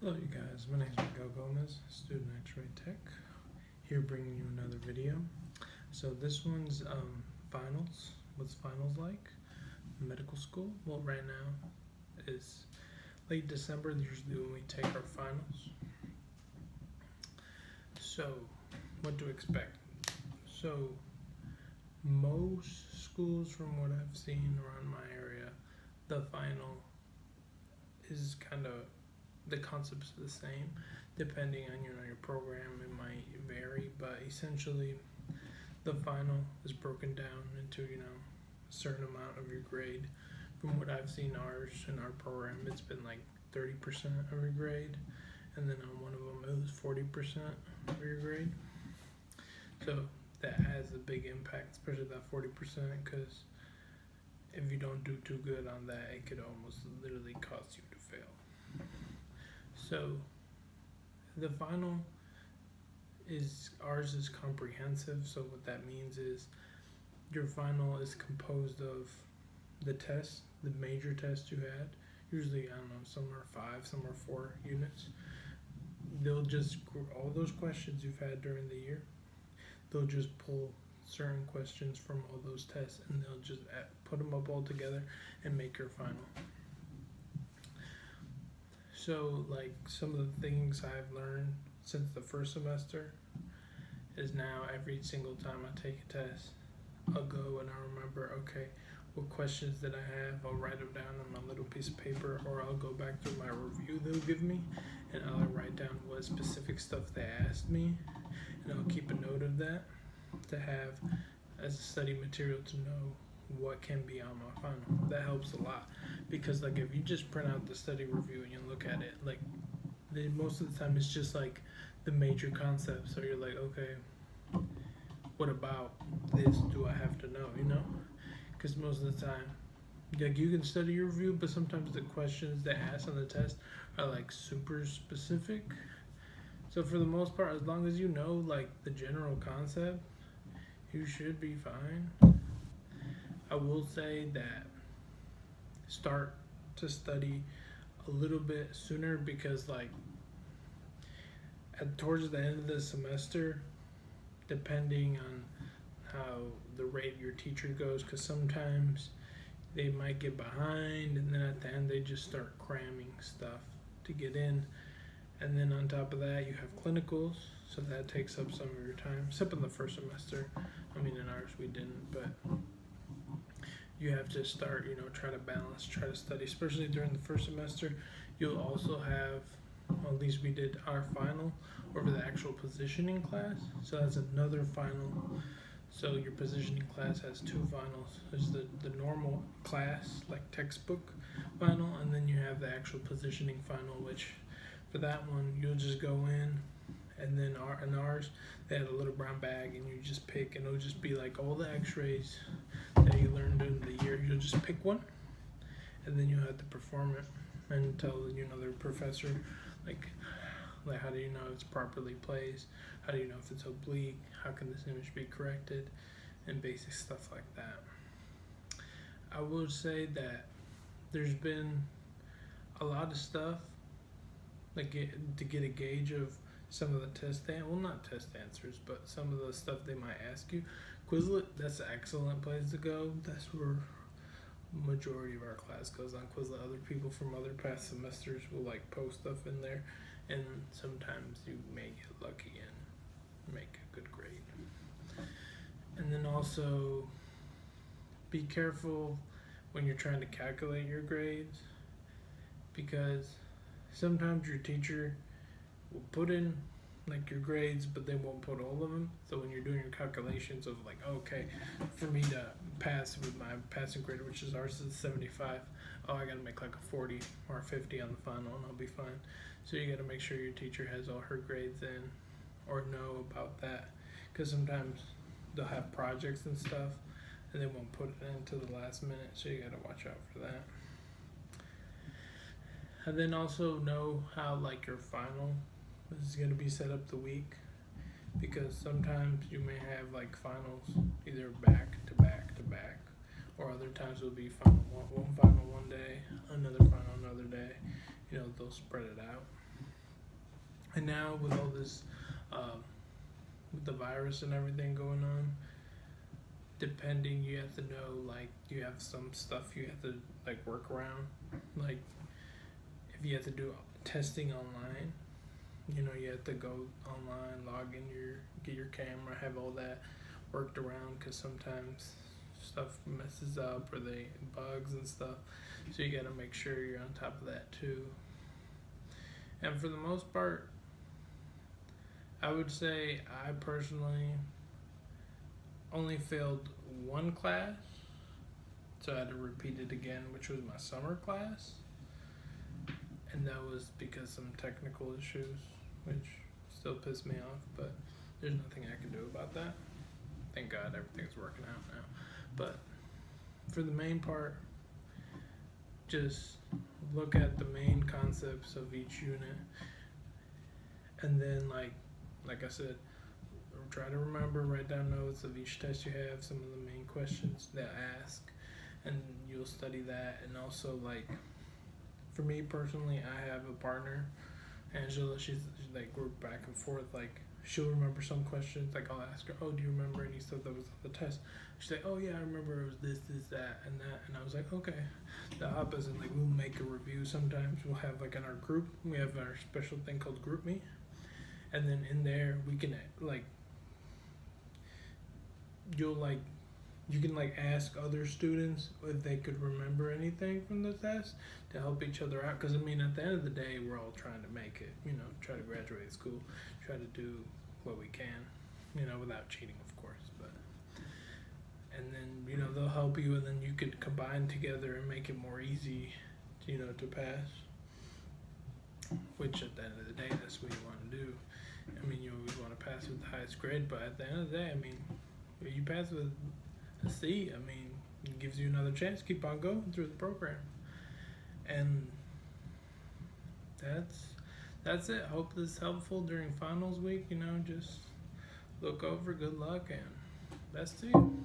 Hello you guys, my name is Miguel Gomez, student at Xray Tech, here bringing you another video. So this one's finals, what's finals like, medical school. Well, right now is late December, usually when we take our finals. So, what to expect? So, most schools from what I've seen around my area, the final is kind of, the concept's the same. Depending on your program, it might vary, but essentially the final is broken down into a certain amount of your grade. From what I've seen, ours in our program, it's been like 30% of your grade, and then on one of them it was 40% of your grade. So that has a big impact, especially that 40%, because if you don't do too good on that, it could almost literally cause you to fail. So the final ours is comprehensive. So what that means is your final is composed of the test, the major test you had. Usually, I don't know, some are 5, some are 4 units. They'll just, all those questions you've had during the year, they'll just pull certain questions from all those tests and they'll just put them up all together and make your final. So, like, some of the things I've learned since the first semester is now every single time I take a test, I'll go and I'll remember, okay, what questions did I have? I'll write them down on a little piece of paper, or I'll go back through my review they'll give me, and I'll write down what specific stuff they asked me, and I'll keep a note of that to have as a study material to know what can be on my final. That helps a lot, because like if you just print out the study review and you look at it, like most of the time it's just like the major concepts, so you're like, okay, what about this do I have to know, because most of the time, like, you can study your review, but sometimes the questions they ask on the test are like super specific. So for the most part, as long as you know like the general concept, you should be fine. I will say that start to study a little bit sooner, because like towards the end of the semester, depending on how the rate your teacher goes, because sometimes they might get behind and then at the end they just start cramming stuff to get in, and then on top of that you have clinicals, so that takes up some of your time, except in the first semester. I mean, in ours we didn't, but you have to start, try to balance, try to study, especially during the first semester. You'll also have, well, at least we did our final over the actual positioning class, so that's another final. So your positioning class has 2 finals. There's the normal class, like textbook final, and then you have the actual positioning final, which for that one you'll just go in, and then in ours they had a little brown bag and you just pick, and it'll just be like all the x-rays that you learned during the year. You'll just pick one and then you have to perform it and tell the professor like how do you know it's properly placed, how do you know if it's oblique, how can this image be corrected, and basic stuff like that. I would say that there's been a lot of stuff like to get a gauge of some of the not test answers, but some of the stuff they might ask you. Quizlet, that's an excellent place to go. That's where majority of our class goes, on Quizlet. Other people from other past semesters will like post stuff in there, and sometimes you may get lucky and make a good grade. And then also be careful when you're trying to calculate your grades, because sometimes your teacher will put in like your grades, but they won't put all of them. So when you're doing your calculations of like, okay, for me to pass with my passing grade, which is ours is 75, I gotta make like a 40 or 50 on the final and I'll be fine. So you gotta make sure your teacher has all her grades in, or know about that, because sometimes they'll have projects and stuff and they won't put it in until the last minute, so you gotta watch out for that. And then also know how like your final is going to be set up the week, because sometimes you may have like finals either back to back to back, or other times it'll be one final one day, another final another day. They'll spread it out. And now with all this, with the virus and everything going on, depending, you have to know, like, you have some stuff you have to, like, work around. Like, if you have to do testing online, you have to go online, log in get your camera, have all that worked around, because sometimes stuff messes up or they bugs and stuff. So you got to make sure you're on top of that too. And for the most part, I would say I personally only failed one class, so I had to repeat it again, which was my summer class, and that was because some technical issues, which still pissed me off, but there's nothing I can do about that. Thank God everything's working out now. But for the main part, just look at the main concepts of each unit, and then like I said, try to remember, write down notes of each test you have, some of the main questions they'll ask, and you'll study that. And also, like, for me personally, I have a partner, Angela. She's like, we're back and forth. Like, she'll remember some questions. Like, I'll ask her, oh, do you remember any stuff that was on the test? She's like, oh yeah, I remember it was this, that, and that. And I was like, okay. The opposite, like, we'll make a review sometimes. We'll have, like, in our group, we have our special thing called Group Me. And then in there, we can, like, you can ask other students if they could remember anything from the test to help each other out. Because, I mean, at the end of the day, we're all trying to make it, try to graduate school, try to do what we can, without cheating, of course. But, and then, they'll help you, and then you could combine together and make it more easy, to pass. Which, at the end of the day, that's what you want to do. I mean, you always want to pass with the highest grade, but at the end of the day, I mean, if you pass with a C, I mean, it gives you another chance to keep on going through the program. And that's it. Hope this is helpful during finals week. Just look over, good luck, and best to you.